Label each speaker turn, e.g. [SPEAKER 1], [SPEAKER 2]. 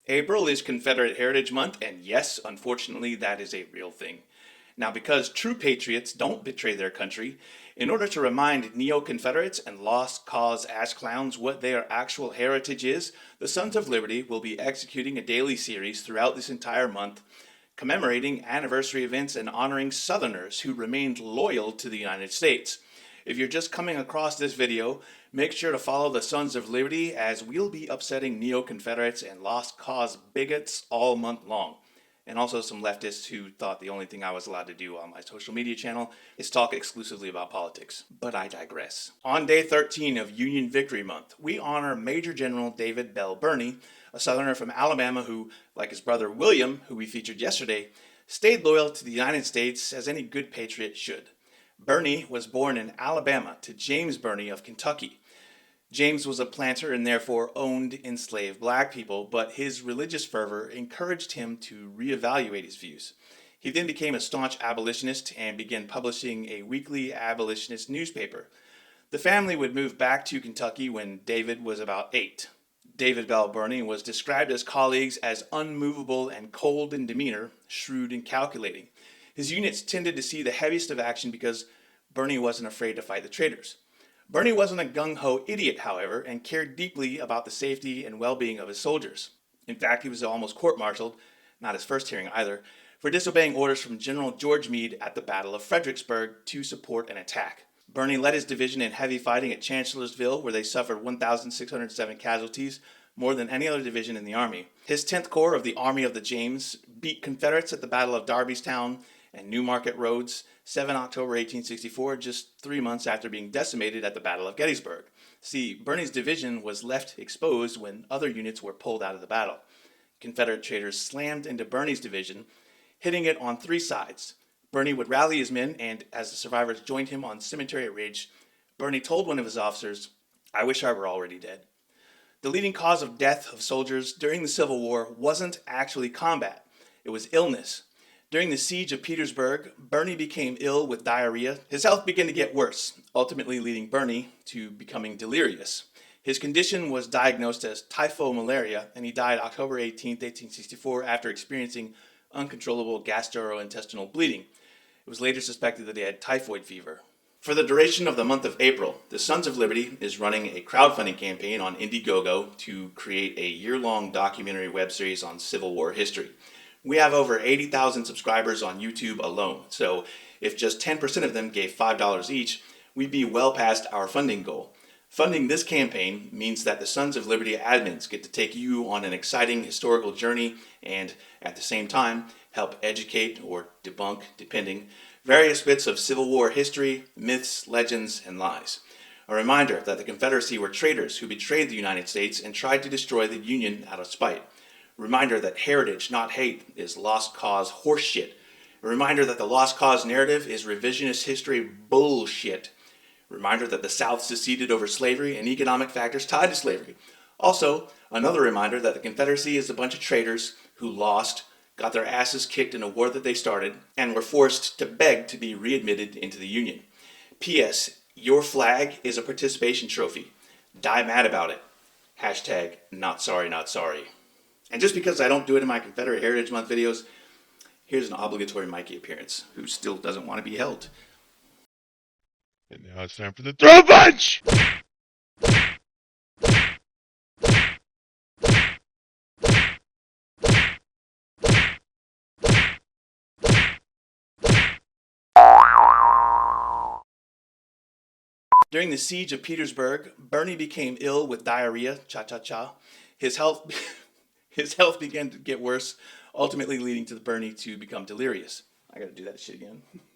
[SPEAKER 1] April is Confederate Heritage Month, and yes, unfortunately, that is a real thing. Now, because true patriots don't betray their country, in order to remind neo-Confederates and lost cause ash clowns what their actual heritage is, the Sons of Liberty will be executing a daily series throughout this entire month, commemorating anniversary events and honoring Southerners who remained loyal to the United States. If you're just coming across this video, make sure to follow the Sons of Liberty as we'll be upsetting neo-Confederates and lost cause bigots all month long. And also some leftists who thought the only thing I was allowed to do on my social media channel is talk exclusively about politics. But I digress. On day 13 of Union Victory Month, we honor Major General David Bell Birney, a Southerner from Alabama who, like his brother William, who we featured yesterday, stayed loyal to the United States as any good patriot should. Birney was born in Alabama to James Birney of Kentucky. James was a planter and therefore owned enslaved black people, but his religious fervor encouraged him to reevaluate his views. He then became a staunch abolitionist and began publishing a weekly abolitionist newspaper. The family would move back to Kentucky when David was about 8. David Bell Birney was described as colleagues as unmovable and cold in demeanor, shrewd and calculating. His units tended to see the heaviest of action because Birney wasn't afraid to fight the traitors. Birney wasn't a gung-ho idiot, however, and cared deeply about the safety and well-being of his soldiers. In fact, he was almost court-martialed, not his first hearing either, for disobeying orders from General George Meade at the Battle of Fredericksburg to support an attack. Birney led his division in heavy fighting at Chancellorsville, where they suffered 1,607 casualties, more than any other division in the Army. His 10th Corps of the Army of the James beat Confederates at the Battle of Darbystown and Newmarket Roads, 7 October 1864, just 3 months after being decimated at the Battle of Gettysburg. See, Birney's division was left exposed when other units were pulled out of the battle. Confederate traitors slammed into Birney's division, hitting it on 3 sides. Birney would rally his men, and as the survivors joined him on Cemetery Ridge, Birney told one of his officers, "I wish I were already dead." The leading cause of death of soldiers during the Civil War wasn't actually combat, it was illness. During the siege of Petersburg, Birney became ill with diarrhea. His health began to get worse, ultimately leading Birney to becoming delirious. His condition was diagnosed as typhomalaria, and he died October 18, 1864, after experiencing uncontrollable gastrointestinal bleeding. It was later suspected that he had typhoid fever. For the duration of the month of April, the Sons of Liberty is running a crowdfunding campaign on Indiegogo to create a year-long documentary web series on Civil War history. We have over 80,000 subscribers on YouTube alone, so if just 10% of them gave $5 each, we'd be well past our funding goal. Funding this campaign means that the Sons of Liberty admins get to take you on an exciting historical journey and, at the same time, help educate or debunk, depending, various bits of Civil War history, myths, legends, and lies. A reminder that the Confederacy were traitors who betrayed the United States and tried to destroy the Union out of spite. Reminder that heritage, not hate, is lost cause horseshit. A reminder that the lost cause narrative is revisionist history bullshit. Reminder that the South seceded over slavery and economic factors tied to slavery. Also, another reminder that the Confederacy is a bunch of traitors who lost, got their asses kicked in a war that they started, and were forced to beg to be readmitted into the Union. P.S. Your flag is a participation trophy. Die mad about it. Hashtag not sorry, not sorry. And just because I don't do it in my Confederate Heritage Month videos, here's an obligatory Mikey appearance, who still doesn't want to be held.
[SPEAKER 2] And now it's time for the throw punch!
[SPEAKER 1] During the siege of Petersburg, Birney became ill with diarrhea, cha-cha-cha. His health began to get worse, ultimately leading to Birney to become delirious. I gotta do that shit again.